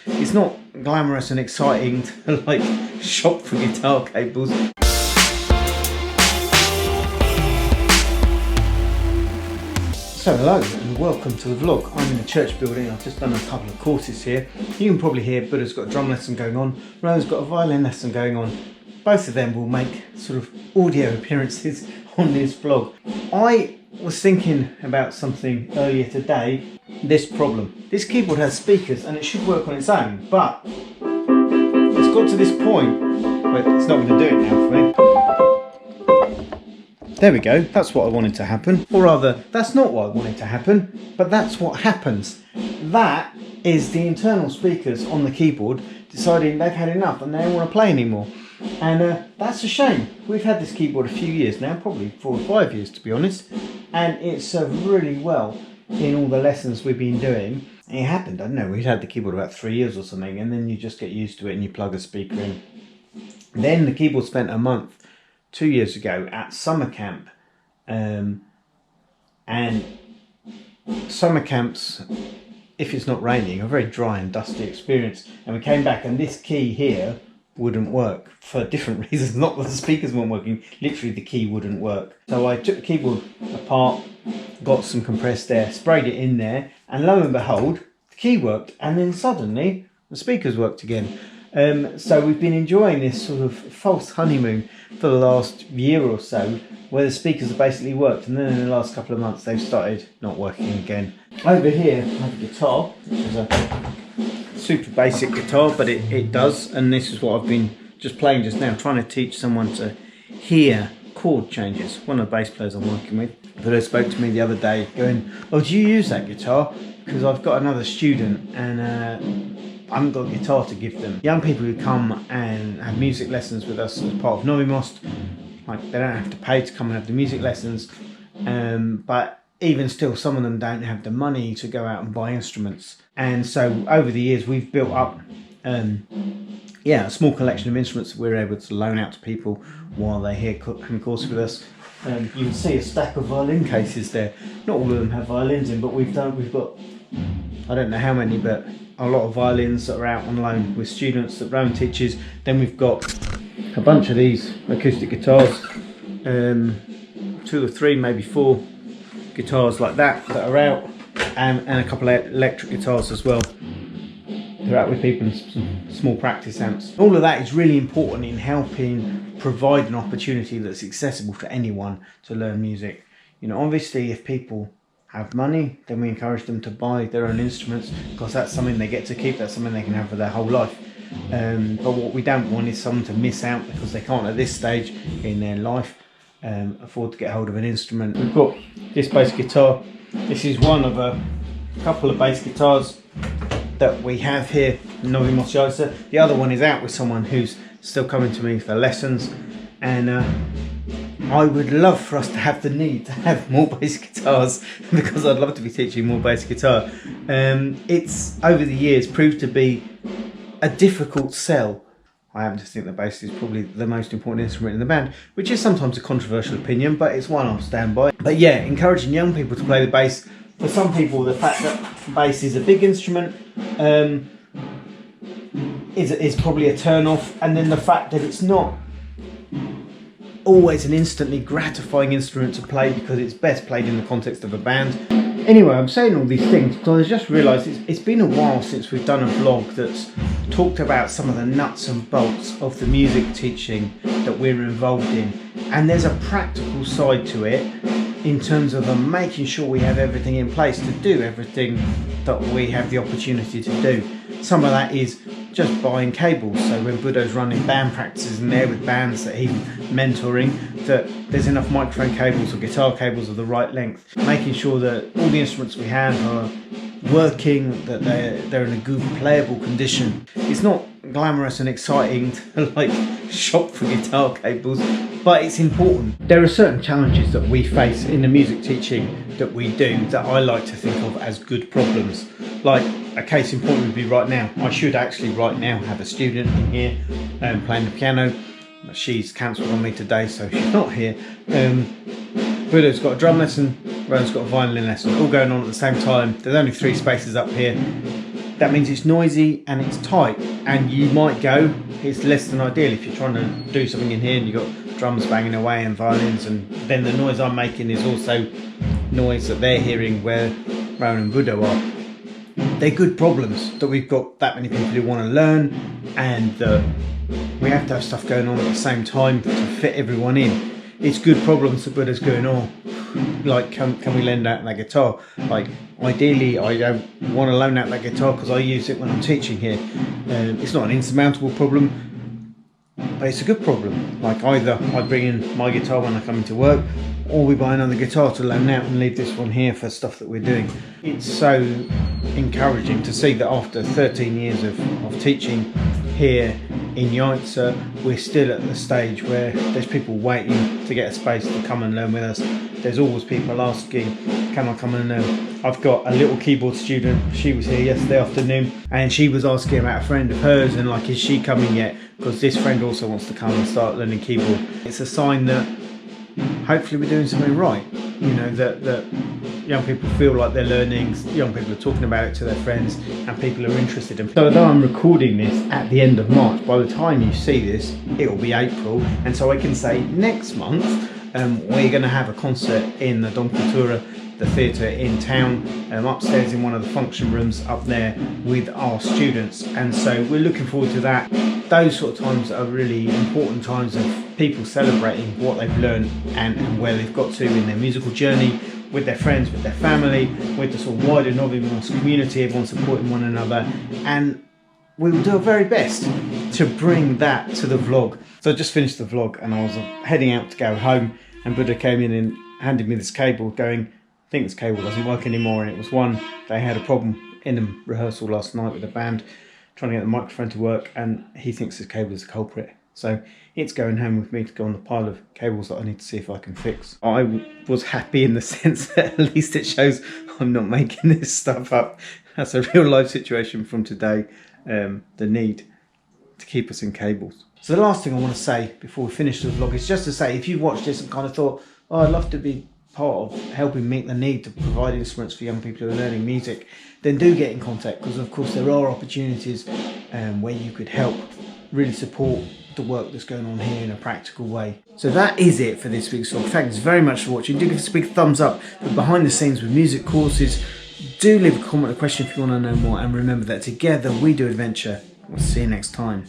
It's not glamorous and exciting to like shop for guitar cables. So hello and welcome to the vlog. I'm in a church building. I've just done a couple of courses here. You can probably hear Buddha's got a drum lesson going on, Rowan's got a violin lesson going on. Both of them will make sort of audio appearances on this vlog. I was thinking about something earlier today, this problem. This keyboard has speakers and it should work on its own, but it's got to this point where it's not going to do it now for me. There we go, that's what I wanted to happen. Or rather, that's not what I wanted to happen, but that's what happens. That is the internal speakers on the keyboard deciding they've had enough and they don't want to play anymore. And that's a shame. We've had this keyboard a few years now, probably 4 or 5 years to be honest, and it served really well in all the lessons we've been doing. It happened, I don't know, we'd had the keyboard about 3 years or something, and then you just get used to it and you plug a speaker in. Then the keyboard spent a month 2 years ago at summer camp, and summer camps, if it's not raining, are a very dry and dusty experience, and we came back and this key here wouldn't work for different reasons, not that the speakers weren't working, literally the key wouldn't work. So I took the keyboard apart, got some compressed air, sprayed it in there, and lo and behold, the key worked, and then suddenly the speakers worked again. So we've been enjoying this sort of false honeymoon for the last year or so, where the speakers have basically worked, and then in the last couple of months they've started not working again. Over here I have a guitar, which is a super basic guitar, but it does, and this is what I've been just playing just now, trying to teach someone to hear chord changes. One of the bass players I'm working with, that spoke to me the other day going, oh, do you use that guitar? Because I've got another student and I haven't got a guitar to give them. Young people who come and have music lessons with us as part of Novi Most, like, they don't have to pay to come and have the music lessons, but even still, some of them don't have the money to go out and buy instruments. And so over the years we've built up a small collection of instruments that we're able to loan out to people while they're here having course with us. You can see a stack of violin cases there. Not all of them have violins in, but we've got, I don't know how many, but a lot of violins that are out on loan with students that Rowan teaches. Then we've got a bunch of these acoustic guitars, 2 or 3, maybe 4 guitars like that are out, and a couple of electric guitars as well. They're out with people in some small practice amps. All of that is really important in helping provide an opportunity that's accessible to anyone to learn music. You know, obviously if people have money, then we encourage them to buy their own instruments, because that's something they get to keep, that's something they can have for their whole life. But what we don't want is someone to miss out because they can't at this stage in their life afford to get hold of an instrument. We've got this bass guitar. This is one of a couple of bass guitars that we have here in Novi Most Jajce. The other one is out with someone who's still coming to me for lessons, and I would love for us to have the need to have more bass guitars because I'd love to be teaching more bass guitar. It's over the years proved to be a difficult sell. I happen to think the bass is probably the most important instrument in the band, which is sometimes a controversial opinion, but it's one I'll stand by. But yeah, encouraging young people to play the bass. For some people, the fact that bass is a big instrument is probably a turn off, and then the fact that it's not always an instantly gratifying instrument to play because it's best played in the context of a band. Anyway, I'm saying all these things because I just realised it's been a while since we've done a vlog that's talked about some of the nuts and bolts of the music teaching that we're involved in, and there's a practical side to it in terms of making sure we have everything in place to do everything that we have the opportunity to do. Some of that is just buying cables, so when Buddha's running band practices in there with bands that he's mentoring, that there's enough microphone cables or guitar cables of the right length, making sure that all the instruments we have are working, that they're in a good playable condition. It's not glamorous and exciting to like shop for guitar cables, but it's important. There are certain challenges that we face in the music teaching that we do that I like to think of as good problems. Like a case in point would be right now. I should actually right now have a student in here playing the piano. She's cancelled on me today, so she's not here. Buddha's got a drum lesson, Rowan's got a violin lesson, all going on at the same time. There's only 3 spaces up here. that means it's noisy and it's tight, and you might go, it's less than ideal if you're trying to do something in here and you've got drums banging away and violins, and then the noise I'm making is also noise that they're hearing where Rowan and Budo are. They're good problems that we've got that many people who want to learn, and we have to have stuff going on at the same time to fit everyone in. It's good problems that Buddha's going on. Like, can we lend out that guitar? Like, ideally, I don't want to loan out that guitar because I use it when I'm teaching here. It's not an insurmountable problem, but it's a good problem. Like, either I bring in my guitar when I come into work, or we buy another guitar to loan out and leave this one here for stuff that we're doing. It's so encouraging to see that after 13 years of teaching here in Jajce, we're still at the stage where there's people waiting to get a space to come and learn with us. There's always people asking, can I come and learn? I've got a little keyboard student, she was here yesterday afternoon, and she was asking about a friend of hers and like, is she coming yet? Because this friend also wants to come and start learning keyboard. It's a sign that hopefully we're doing something right, you know, that young people feel like they're learning, young people are talking about it to their friends, and people are interested in. So although I'm recording this at the end of March, by the time you see this, it will be April, and so I can say next month we're going to have a concert in the Dom Cultura, the theatre in town, upstairs in one of the function rooms up there with our students, and so we're looking forward to that. Those sort of times are really important times of people celebrating what they've learned and where they've got to in their musical journey, with their friends, with their family, with the sort of wider Novi Most community, everyone supporting one another, and we will do our very best to bring that to the vlog. So I just finished the vlog and I was heading out to go home, and Buddha came in and handed me this cable going, I think this cable doesn't work anymore, and it was one, they had a problem in a rehearsal last night with the band, trying to get the microphone to work, and he thinks this cable is the culprit. So it's going home with me to go on the pile of cables that I need to see if I can fix. I was happy in the sense that at least it shows I'm not making this stuff up. That's a real life situation from today, the need to keep us in cables. So the last thing I want to say before we finish the vlog is just to say, if you've watched this and kind of thought, oh, I'd love to be part of helping meet the need to provide instruments for young people who are learning music, then do get in contact, because of course there are opportunities where you could help really support the work that's going on here in a practical way. So that is it for this week's vlog. Thanks very much for watching. Do give us a big thumbs up for behind the scenes with music courses. Do leave a comment or question if you want to know more, and remember that together we do adventure. We'll see you next time.